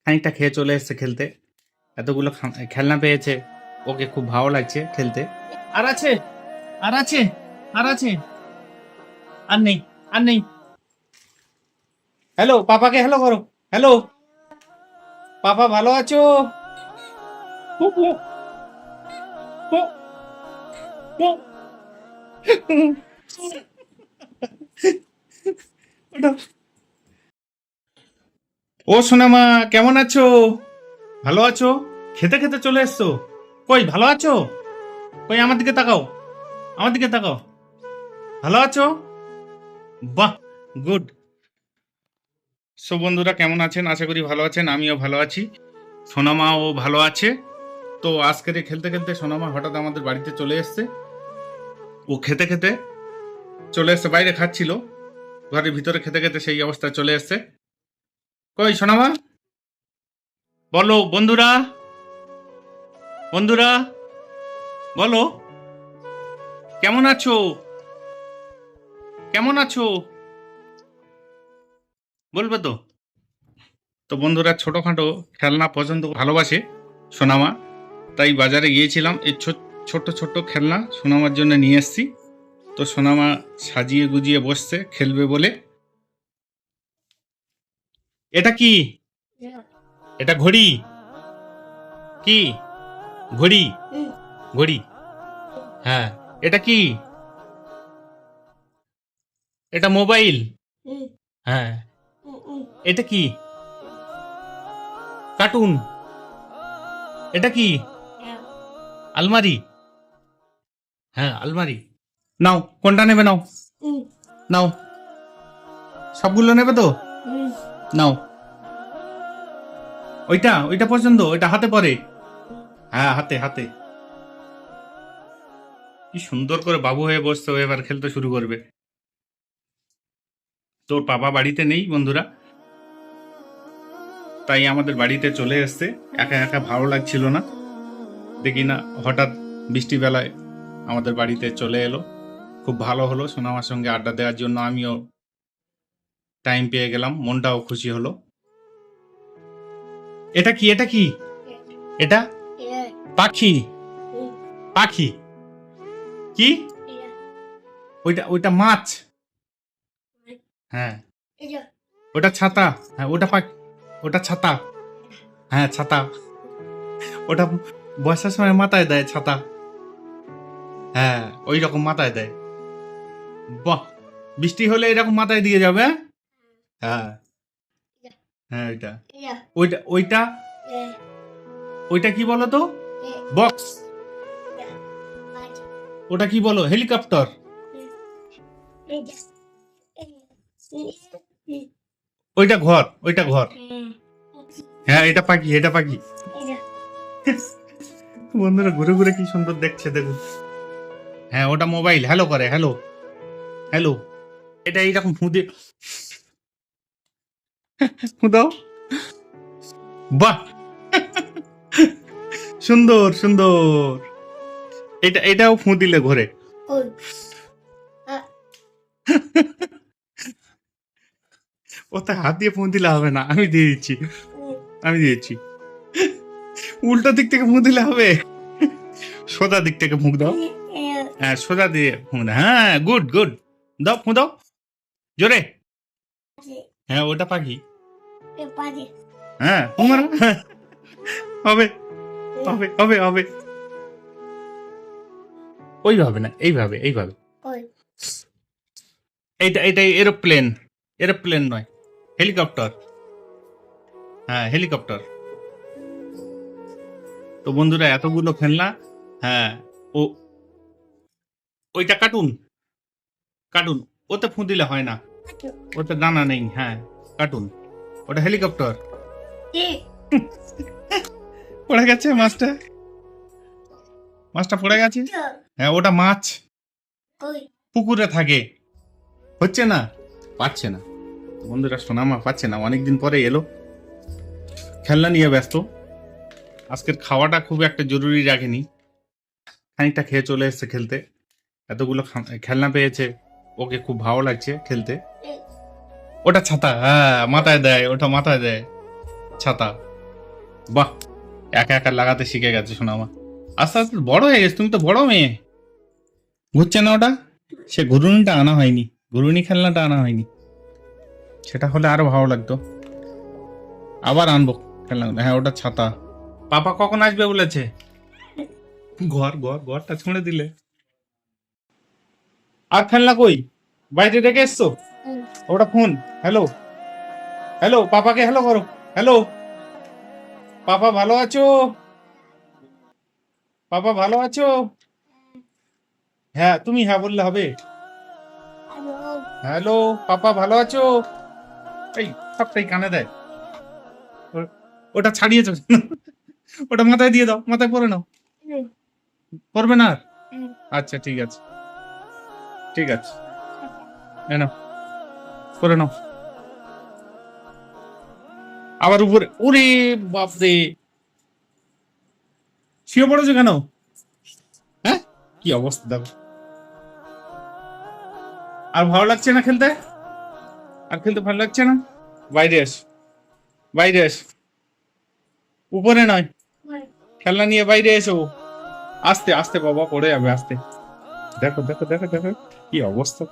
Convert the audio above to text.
খানিকটা খেয়ে চলে এসেছে খেলতে। এতগুলো খেলনা পেয়েছে, ওকে খুব ভালো লাগছে খেলতে। আর আছে, আর আছে, আর আছে, আর নেই, আর নেই। হ্যালো, পাপাকে হ্যালো করো। হ্যালো পাপা, ভালো আছো? পু, পু, পু, পু। ওঠো। ও সোনামা, কেমন আছো? ভালো আছো? খেতে খেতে চলে এসছো? কই ভালো আছো? কই আমার দিকে তাকাও, আমার দিকে তাকাও। ভালো আছো? বাহ, গুড। সো বন্ধুরা, কেমন আছেন? আশা করি ভালো আছেন। আমিও ভালো আছি, সোনামাও ভালো আছে। তো আজকের খেলতে খেলতে সোনামা হঠাৎ আমাদের বাড়িতে চলে এসছে। ও খেতে খেতে চলে এসছে, বাইরে খাচ্ছিল, ঘরের ভিতরে খেতে খেতে সেই অবস্থায় চলে এসছে। কই সোনামা, বলো বন্ধুরা, বন্ধুরা বলো, কেমন আছো? কেমন আছো বলবে তো? তো বন্ধুরা, ছোটখাটো খেলনা পছন্দ ভালোবাসে সোনামা, তাই বাজারে গিয়েছিলাম। এই ছোট্ট ছোট্ট খেলনা সোনামার জন্য নিয়ে এসেছি। তো সোনামা সাজিয়ে গুজিয়ে বসছে খেলবে বলে। এটা কি? এটা ঘড়ি? কি ঘড়ি? ঘড়ি, হ্যাঁ। এটা কি? এটা মোবাইল, হ্যাঁ। এটা কি? কার্টুন। এটা কি? আলমারি, হ্যাঁ আলমারি। নাও, কোনটা নেবে? নাও, নাও, সবগুলো নেবে তো? নাও। ওইটা, ওইটা পছন্দ, ওইটা হাতে পরে, হ্যাঁ হাতে হাতে। কি সুন্দর করে বাবু হয়ে বসছে, ও এবার খেলতে শুরু করবে। তোর পাপা বাড়িতে নেই বন্ধুরা, তাই আমাদের বাড়িতে চলে এসছে। একা একা ভালো লাগছিল না, দেখি না হঠাৎ বৃষ্টিবেলায় আমাদের বাড়িতে চলে এলো। খুব ভালো হলো, সোনামার সঙ্গে আড্ডা দেওয়ার জন্য আমিও টাইম পেয়ে গেলাম, মনটাও খুশি হলো। এটা কি? এটা কি? এটা পাখি, পাখি। কি? ওইটা, ওইটা মাছ, হ্যাঁ। ওটা ছাতা, হ্যাঁ ওটা পাখি, ওটা ছাতা, হ্যাঁ ছাতা। ওটা বর্ষার সময় মাথায় দেয় ছাতা, হ্যাঁ ওই রকম মাথায় দেয়। বাহ, বৃষ্টি হলে এরকম মাথায় দিয়ে যাবে। হ্যাঁ, হ্যাঁ ওইটা, ওইটা, ওইটা, ওইটা কি বলো তো? বক্স। ওটা কি বলো? হেলিকপ্টার। ওইটা ঘর, ওইটা ঘর, হ্যাঁ এটা পাখি, এটা পাখি। বন্ধুরা ঘুরে ঘুরে কি সুন্দর দেখছে দেখুন। হ্যাঁ ওটা মোবাইল, হ্যালো করে, হ্যালো, হ্যালো। এটা এইরকম ফুঁদে ফুঁদাও, বাহ, সুন্দর সুন্দর। এটা, এটাও ফুঁ দিলে ঘরে। ওতে হাত দিয়ে ফুঁ দিলে হবে না, আমি দিয়ে দিচ্ছি, আমি দিয়েছি। উল্টো দিক থেকে ফুঁ দিলে হবে, সোজা দিক থেকে ফুঁক দাও। হ্যাঁ সোজা দিয়ে ফুঁ দাও, হ্যাঁ গুড গুড। দাও ফুঁ দাও জোরে। হ্যাঁ ওটা পাখি, হ্যাঁ ফুঁ মারো, হবে হবে হবে হবে। ওইভাবে না, এইভাবে, এইভাবে। এইটা, এটা এরোপ্লেন, এরোপ্লেন নয়, হেলিকপ্টার, হ্যাঁ হেলিকপ্টার। তো বন্ধুরা এতগুলো খেলনা, হ্যাঁ। ও, ওইটা কার্টুন, কার্টুন। ওতে ফুঁ দিলে হয় না, ওতে ডানা নেই, হ্যাঁ কার্টুন। ওটা হেলিকপ্টার। পড়ে গেছে মাছটা, মাছটা পড়ে গেছে। হ্যাঁ ওটা মাছ, পুকুরে থাকে। হচ্ছে না, পাচ্ছে না। বন্ধুরা সোনামা পাচ্ছে না, অনেকদিন পরে এলো, খেলনা নিয়ে ব্যস্ত। আজকের খাওয়াটা খুব একটা জরুরি রাখেনি, খানিকটা খেয়ে চলে এসছে খেলতে। এতগুলো খেলনা পেয়েছে, ওকে খুব ভালো লাগছে খেলতে। ওটা ছাতা, হ্যাঁ মাথায় দেয়, ওটা মাথায় দেয় ছাতা। বাহ, একা একা লাগাতে শিখে গেছে শোনা আমার। আস্তে আস্তে বড় হয়ে গেছে, তুমি তো বড় মেয়ে। ঘুরছে না ওটা? সে ঘুরুনিটা আনা হয়নি, ঘুরুনি খেলনাটা আনা হয়নি। সেটা হলে আরো ভালো লাগতো। আবার আনবো খেলনা। হ্যাঁ, ওটা ছাতা। পাপা কখন আসবে বলেছে? ঘরটা ছুঁড়ে দিলে। আর খেলনা কই? বাইরে রেখে এসছো? ওটা ফোন। হ্যালো, হ্যালো, পাপাকে হ্যালো করো। হ্যালো, পাপা ভালো আছো? পাপা ভালো আছো? হ্যাঁ, তুমি হ্যাঁ বললে হবে। হ্যালো, পাপা ভালো আছো? এই সবটাই কানে দেয়। ওটা ছাড়িয়েছো কেন? ওটা মাথায় দিয়ে দাও, মাথায় পরে নাও। পরবে না আর? আচ্ছা, ঠিক আছে, ঠিক আছে। এ নাও, পরে নাও। আবার উপরে, ওরে বাপরে, শুয়ে পড়েছো কেন? হ্যাঁ, কি অবস্থা দেখো। আর ভালো লাগছে না খেলতে? আর খেলতে ভালো লাগছে না? বাইরে এস, বাইরে এস, উপরে নয়। খেলনা নিয়ে বাইরে এসো। আস্তে আস্তে বাবা, পড়ে যাবে, আস্তে। দেখো দেখো দেখো দেখো, কি অবস্থা।